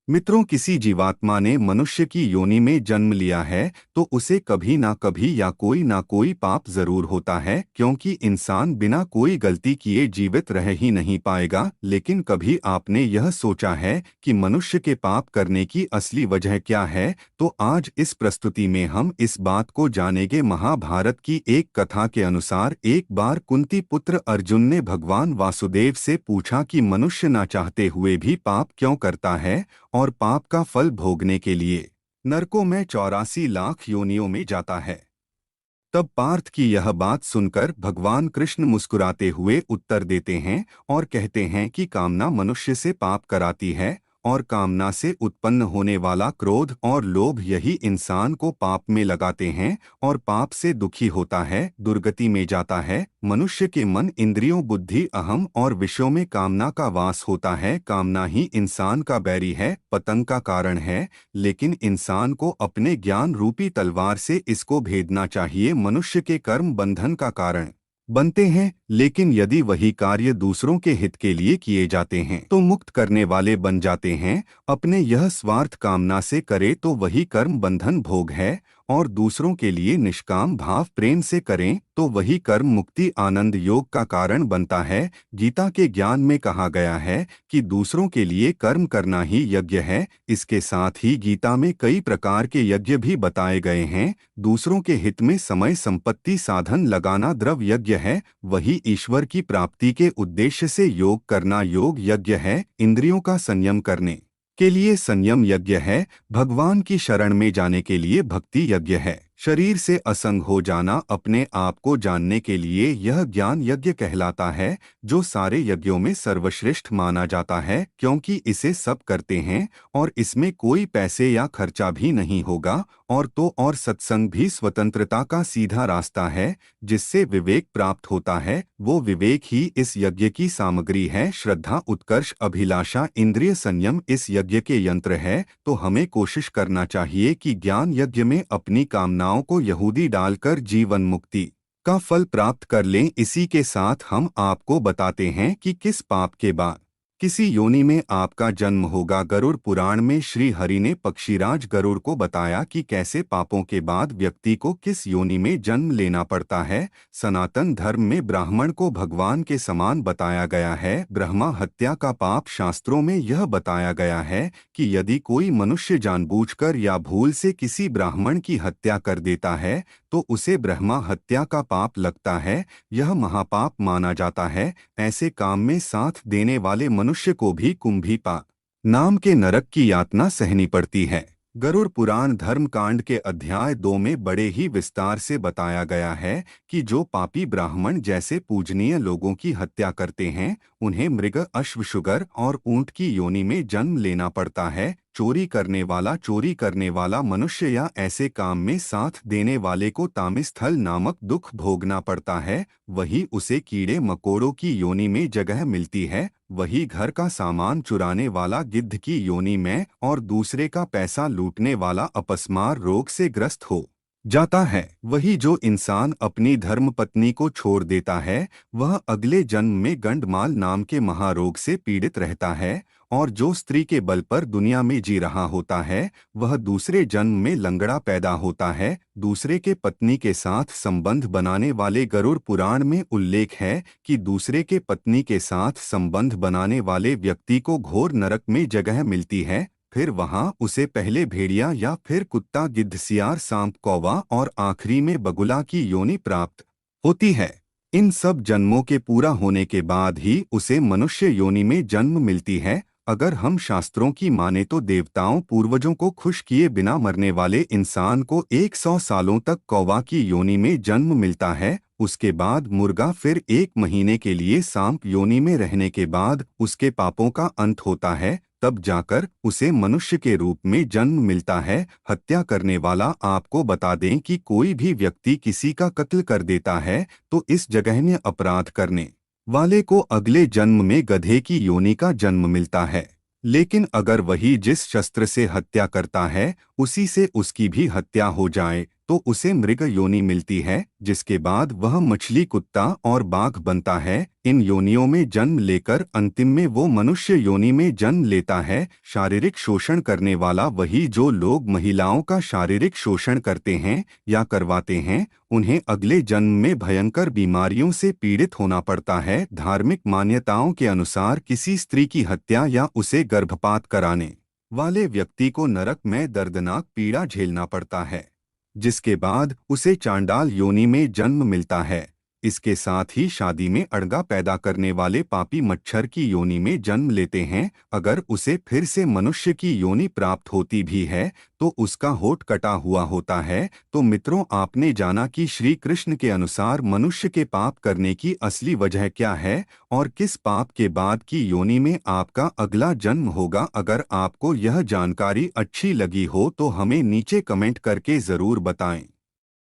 मित्रों, किसी जीवात्मा ने मनुष्य की योनि में जन्म लिया है तो उसे कभी ना कोई पाप जरूर होता है, क्योंकि इंसान बिना कोई गलती किए जीवित रह ही नहीं पाएगा। लेकिन कभी आपने यह सोचा है कि मनुष्य के पाप करने की असली वजह क्या है? तो आज इस प्रस्तुति में हम इस बात को जानेंगे। महाभारत की एक कथा के अनुसार एक बार कुंती पुत्र अर्जुन ने भगवान वासुदेव से पूछा कि मनुष्य ना चाहते हुए भी पाप क्यों करता है और पाप का फल भोगने के लिए नरकों में 84 लाख योनियों में जाता है। तब पार्थ की यह बात सुनकर भगवान कृष्ण मुस्कुराते हुए उत्तर देते हैं और कहते हैं कि कामना मनुष्य से पाप कराती है, और कामना से उत्पन्न होने वाला क्रोध और लोभ यही इंसान को पाप में लगाते हैं और पाप से दुखी होता है, दुर्गति में जाता है। मनुष्य के मन, इंद्रियों, बुद्धि, अहम और विषयों में कामना का वास होता है। कामना ही इंसान का बैरी है, पतन का कारण है, लेकिन इंसान को अपने ज्ञान रूपी तलवार से इसको भेदना चाहिए। मनुष्य के कर्म बंधन का कारण बनते हैं, लेकिन यदि वही कार्य दूसरों के हित के लिए किए जाते हैं तो मुक्त करने वाले बन जाते हैं। अपने यह स्वार्थ कामना से करे तो वही कर्म बंधन भोग है, और दूसरों के लिए निष्काम भाव प्रेम से करें तो वही कर्म मुक्ति आनंद योग का कारण बनता है। गीता के ज्ञान में कहा गया है कि दूसरों के लिए कर्म करना ही यज्ञ है। इसके साथ ही गीता में कई प्रकार के यज्ञ भी बताए गए हैं। दूसरों के हित में समय संपत्ति साधन लगाना द्रव्य यज्ञ है, वही ईश्वर की प्राप्ति के उद्देश्य से योग करना योग यज्ञ है। इंद्रियों का संयम करने के लिए संयम यज्ञ है, भगवान की शरण में जाने के लिए भक्ति यज्ञ है, शरीर से असंग हो जाना अपने आप को जानने के लिए यह ज्ञान यज्ञ कहलाता है, जो सारे यज्ञों में सर्वश्रेष्ठ माना जाता है, क्योंकि इसे सब करते हैं और इसमें कोई पैसे या खर्चा भी नहीं होगा। और सत्संग भी स्वतंत्रता का सीधा रास्ता है, जिससे विवेक प्राप्त होता है। वो विवेक ही इस यज्ञ की सामग्री है। श्रद्धा, उत्कर्ष, अभिलाषा, इंद्रिय संयम इस यज्ञ के यंत्र है। तो हमें कोशिश करना चाहिए कि ज्ञान यज्ञ में अपनी कामनाओं को यहूदी डालकर जीवन मुक्ति का फल प्राप्त कर लें। इसी के साथ हम आपको बताते हैं कि किस पाप के बाद किसी योनि में आपका जन्म होगा। गरुड़ पुराण में श्री हरि ने पक्षीराज गरुड़ को बताया कि कैसे पापों के बाद व्यक्ति को किस योनि में जन्म लेना पड़ता है। सनातन धर्म में ब्राह्मण को भगवान के समान बताया गया है। ब्रह्मा हत्या का पाप शास्त्रों में यह बताया गया है कि यदि कोई मनुष्य जानबूझकर या भूल से किसी ब्राह्मण की हत्या कर देता है तो उसे ब्रह्मा हत्या का पाप लगता है। यह महापाप माना जाता है। ऐसे काम में साथ देने वाले मनुष्य को भी कुंभीपाक नाम के नरक की यातना सहनी पड़ती है। गरुड़ पुराण धर्म कांड के अध्याय 2 में बड़े ही विस्तार से बताया गया है कि जो पापी ब्राह्मण जैसे पूजनीय लोगों की हत्या करते हैं, उन्हें मृग, अश्व, शुगर और ऊंट की योनि में जन्म लेना पड़ता है। चोरी करने वाला मनुष्य या ऐसे काम में साथ देने वाले को तामिस्थल नामक दुख भोगना पड़ता है। वही उसे कीड़े मकोड़ों की योनि में जगह मिलती है। वही घर का सामान चुराने वाला गिद्ध की योनि में, और दूसरे का पैसा लूटने वाला अपस्मार रोग से ग्रस्त हो जाता है। वही जो इंसान अपनी धर्मपत्नी को छोड़ देता है, वह अगले जन्म में गंडमाल नाम के महारोग से पीड़ित रहता है। और जो स्त्री के बल पर दुनिया में जी रहा होता है, वह दूसरे जन्म में लंगड़ा पैदा होता है। दूसरे के पत्नी के साथ संबंध बनाने वाले गरुड़ पुराण में उल्लेख है कि दूसरे के पत्नी के साथ संबंध बनाने वाले व्यक्ति को घोर नरक में जगह मिलती है। फिर वहां उसे पहले भेड़िया या फिर कुत्ता, गिद्ध, सियार, सांप, कौवा और आखिरी में बगुला की योनि प्राप्त होती है। इन सब जन्मों के पूरा होने के बाद ही उसे मनुष्य योनि में जन्म मिलती है। अगर हम शास्त्रों की माने तो देवताओं पूर्वजों को खुश किए बिना मरने वाले इंसान को 100 सालों तक कौवा की योनि में जन्म मिलता है। उसके बाद मुर्गा, फिर 1 महीने के लिए सांप योनि में रहने के बाद उसके पापों का अंत होता है। तब जाकर उसे मनुष्य के रूप में जन्म मिलता है। हत्या करने वाला, आपको बता दें कि कोई भी व्यक्ति किसी का कत्ल कर देता है तो इस जघन्य अपराध करने वाले को अगले जन्म में गधे की योनि का जन्म मिलता है। लेकिन अगर वही जिस शस्त्र से हत्या करता है उसी से उसकी भी हत्या हो जाए तो उसे मृग योनि मिलती है, जिसके बाद वह मछली, कुत्ता और बाघ बनता है। इन योनियों में जन्म लेकर अंतिम में वो मनुष्य योनि में जन्म लेता है। शारीरिक शोषण करने वाला वही जो लोग महिलाओं का शारीरिक शोषण करते हैं या करवाते हैं, उन्हें अगले जन्म में भयंकर बीमारियों से पीड़ित होना पड़ता है। धार्मिक मान्यताओं के अनुसार किसी स्त्री की हत्या या उसे गर्भपात कराने वाले व्यक्ति को नरक में दर्दनाक पीड़ा झेलना पड़ता है, जिसके बाद उसे चांडाल योनि में जन्म मिलता है। इसके साथ ही शादी में अड़ंगा पैदा करने वाले पापी मच्छर की योनि में जन्म लेते हैं। अगर उसे फिर से मनुष्य की योनि प्राप्त होती भी है तो उसका होठ कटा हुआ होता है। तो मित्रों, आपने जाना कि श्री कृष्ण के अनुसार मनुष्य के पाप करने की असली वजह क्या है और किस पाप के बाद की योनि में आपका अगला जन्म होगा। अगर आपको यह जानकारी अच्छी लगी हो तो हमें नीचे कमेंट करके ज़रूर बताएं।